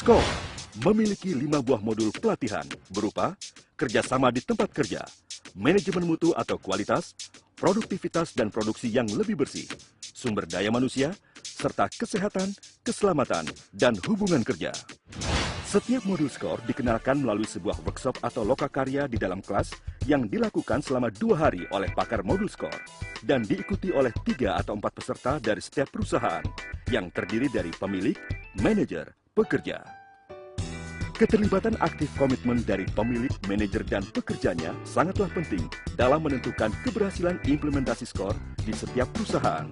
SCORE memiliki 5 buah modul pelatihan berupa kerjasama di tempat kerja, manajemen mutu atau kualitas, produktivitas dan produksi yang lebih bersih, sumber daya manusia, serta kesehatan, keselamatan, dan hubungan kerja. Setiap modul SCORE dikenalkan melalui sebuah workshop atau lokakarya di dalam kelas yang dilakukan selama 2 hari oleh pakar modul SCORE dan diikuti oleh 3 atau 4 peserta dari setiap perusahaan yang terdiri dari pemilik, manajer, pekerja. Keterlibatan aktif komitmen dari pemilik, manajer, dan pekerjanya sangatlah penting dalam menentukan keberhasilan implementasi SCORE di setiap perusahaan.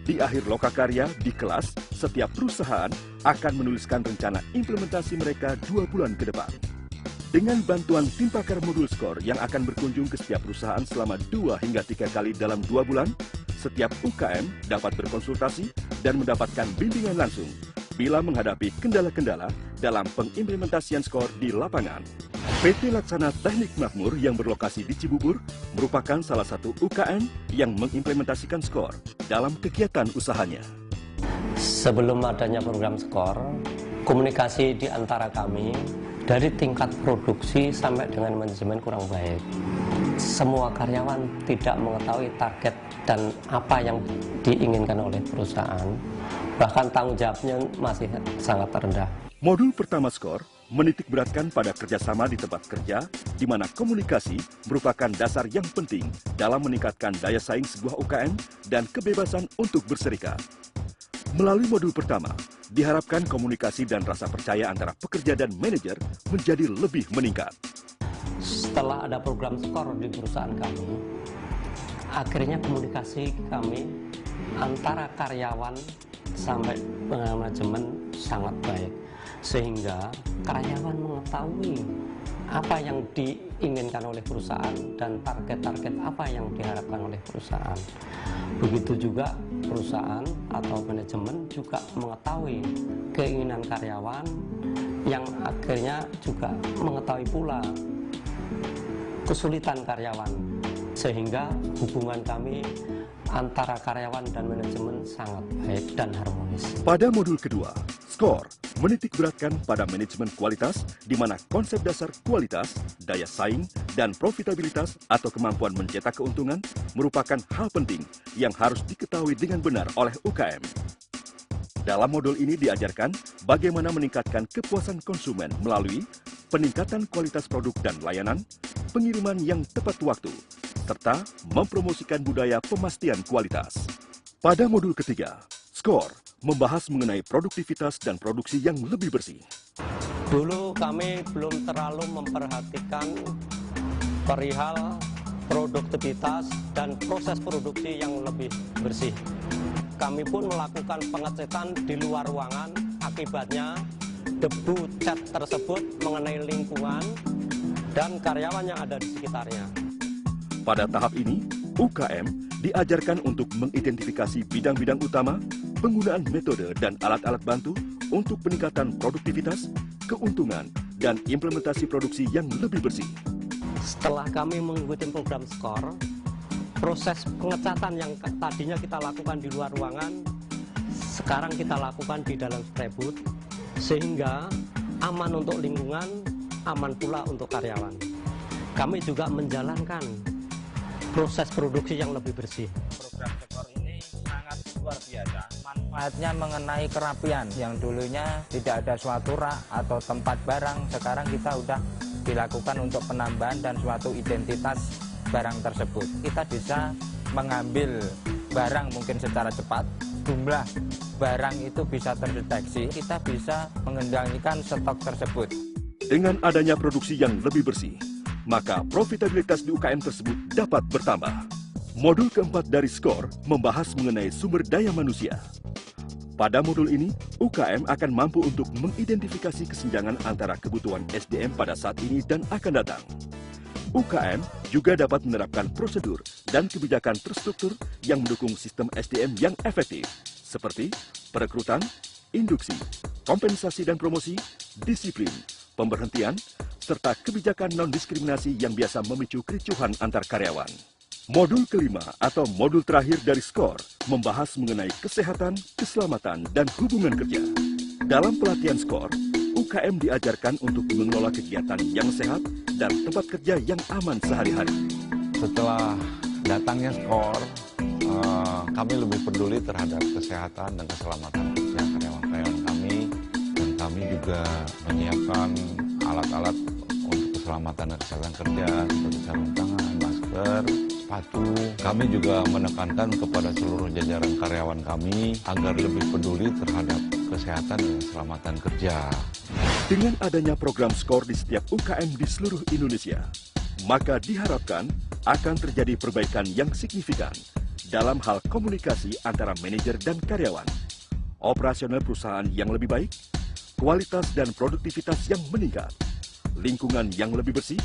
Di akhir lokakarya di kelas, setiap perusahaan akan menuliskan rencana implementasi mereka 2 bulan ke depan. Dengan bantuan tim pakar modul SCORE yang akan berkunjung ke setiap perusahaan selama 2 hingga 3 kali dalam 2 bulan, setiap UKM dapat berkonsultasi dan mendapatkan bimbingan langsung bila menghadapi kendala-kendala dalam pengimplementasian SCORE di lapangan. PT Laksana Teknik Makmur yang berlokasi di Cibubur merupakan salah satu UKM yang mengimplementasikan SCORE dalam kegiatan usahanya. Sebelum adanya program SCORE, komunikasi di antara kami dari tingkat produksi sampai dengan manajemen kurang baik. Semua karyawan tidak mengetahui target dan apa yang diinginkan oleh perusahaan. Bahkan tanggung jawabnya masih sangat rendah. Modul pertama SCORE menitikberatkan pada kerjasama di tempat kerja, di mana komunikasi merupakan dasar yang penting dalam meningkatkan daya saing sebuah UKM dan kebebasan untuk berserikat. Melalui modul pertama, diharapkan komunikasi dan rasa percaya antara pekerja dan manajer menjadi lebih meningkat. Setelah ada program SCORE di perusahaan kami, akhirnya komunikasi kami antara karyawan sampai manajemen sangat baik, sehingga karyawan mengetahui apa yang diinginkan oleh perusahaan dan target-target apa yang diharapkan oleh perusahaan. Begitu juga perusahaan atau manajemen juga mengetahui keinginan karyawan yang akhirnya juga mengetahui pula kesulitan karyawan, sehingga hubungan kami antara karyawan dan manajemen sangat baik dan harmonis. Pada modul kedua, SCORE menitikberatkan pada manajemen kualitas, di mana konsep dasar kualitas, daya saing, dan profitabilitas atau kemampuan mencetak keuntungan merupakan hal penting yang harus diketahui dengan benar oleh UKM. Dalam modul ini diajarkan bagaimana meningkatkan kepuasan konsumen melalui peningkatan kualitas produk dan layanan, pengiriman yang tepat waktu, serta mempromosikan budaya pemastian kualitas. Pada modul ketiga, SCORE membahas mengenai produktivitas dan produksi yang lebih bersih. Dulu kami belum terlalu memperhatikan perihal produktivitas dan proses produksi yang lebih bersih. Kami pun melakukan pengecekan di luar ruangan, akibatnya debu cat tersebut mengenai lingkungan dan karyawan yang ada di sekitarnya. Pada tahap ini, UKM diajarkan untuk mengidentifikasi bidang-bidang utama, penggunaan metode dan alat-alat bantu untuk peningkatan produktivitas, keuntungan, dan implementasi produksi yang lebih bersih. Setelah kami mengikuti program SCORE, proses pengecatan yang tadinya kita lakukan di luar ruangan, sekarang kita lakukan di dalam spray booth, sehingga aman untuk lingkungan, aman pula untuk karyawan. Kami juga menjalankan proses produksi yang lebih bersih. Program SCORE ini sangat luar biasa. Manfaatnya mengenai kerapian, yang dulunya tidak ada suatu rak atau tempat barang, sekarang kita sudah dilakukan untuk penambahan dan suatu identitas barang tersebut. Kita bisa mengambil barang mungkin secara cepat, jumlah barang itu bisa terdeteksi, kita bisa mengendalikan stok tersebut. Dengan adanya produksi yang lebih bersih, maka profitabilitas di UKM tersebut dapat bertambah. Modul keempat dari SCORE membahas mengenai sumber daya manusia. Pada modul ini, UKM akan mampu untuk mengidentifikasi kesenjangan antara kebutuhan SDM pada saat ini dan akan datang. UKM juga dapat menerapkan prosedur dan kebijakan terstruktur yang mendukung sistem SDM yang efektif, seperti perekrutan, induksi, kompensasi dan promosi, disiplin, pemberhentian, serta kebijakan non-diskriminasi yang biasa memicu kericuhan antar karyawan. Modul kelima atau modul terakhir dari SCORE membahas mengenai kesehatan, keselamatan, dan hubungan kerja. Dalam pelatihan SCORE, UKM diajarkan untuk mengelola kegiatan yang sehat dan tempat kerja yang aman sehari-hari. Setelah datangnya SCORE, kami lebih peduli terhadap kesehatan dan keselamatan kerja karyawan-karyawan kami, dan kami juga menyiapkan alat-alat untuk keselamatan dan kesehatan kerja seperti sarung tangan, masker, sepatu. Kami juga menekankan kepada seluruh jajaran karyawan kami agar lebih peduli terhadap kesehatan dan keselamatan kerja. Dengan adanya program SCORE di setiap UKM di seluruh Indonesia, maka diharapkan akan terjadi perbaikan yang signifikan dalam hal komunikasi antara manajer dan karyawan, operasional perusahaan yang lebih baik, kualitas dan produktivitas yang meningkat, lingkungan yang lebih bersih,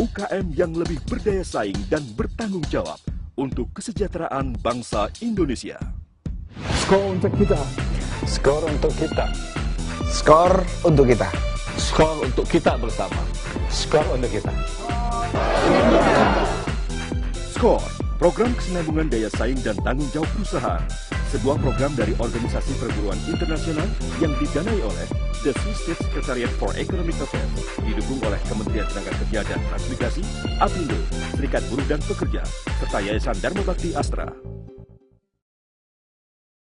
UKM yang lebih berdaya saing dan bertanggung jawab untuk kesejahteraan bangsa Indonesia. SCORE untuk kita. SCORE untuk kita. SCORE untuk kita. SCORE untuk kita bersama. SCORE untuk kita. SCORE, Program Kesinambungan Daya Saing dan Tanggung Jawab Perusahaan, sebuah program dari organisasi perguruan internasional yang didanai oleh The Swiss State Secretariat for Economic Affairs, didukung oleh Kementerian Tenaga Kerja dan Transmigrasi, APindo, Serikat Buruh dan Pekerja, serta Yayasan Dharma Bakti Astra.